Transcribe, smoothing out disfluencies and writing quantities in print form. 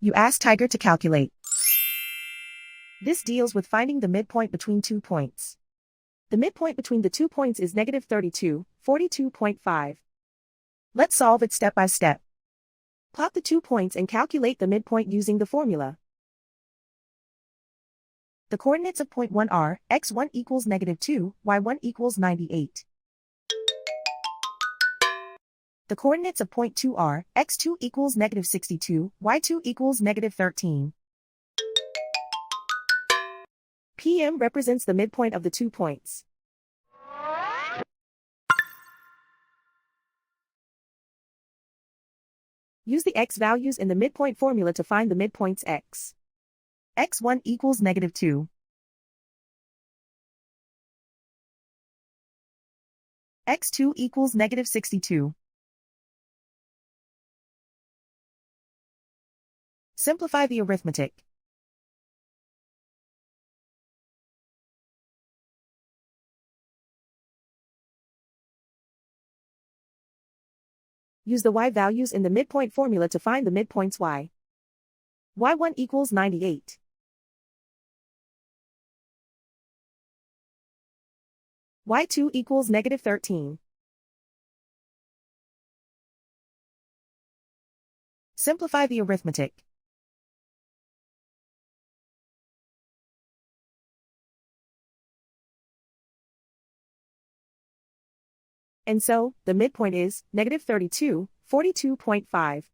You ask Tiger to calculate. This deals with finding the midpoint between 2 points. The midpoint between the 2 points is negative 32, 42.5. Let's solve it step by step. Plot the 2 points and calculate the midpoint using the formula. The coordinates of point 1 are, x1 equals negative 2, y1 equals 98. The coordinates of point 2 are, x2 equals negative 62, y2 equals negative 13. PM represents the midpoint of the 2 points. Use the x values in the midpoint formula to find the midpoints x. x1 equals negative 2. x2 equals negative 62. Simplify the arithmetic. Use the y values in the midpoint formula to find the midpoints y. y1 equals 98. y2 equals negative 13. Simplify the arithmetic. And so, the midpoint is negative 32, 42.5.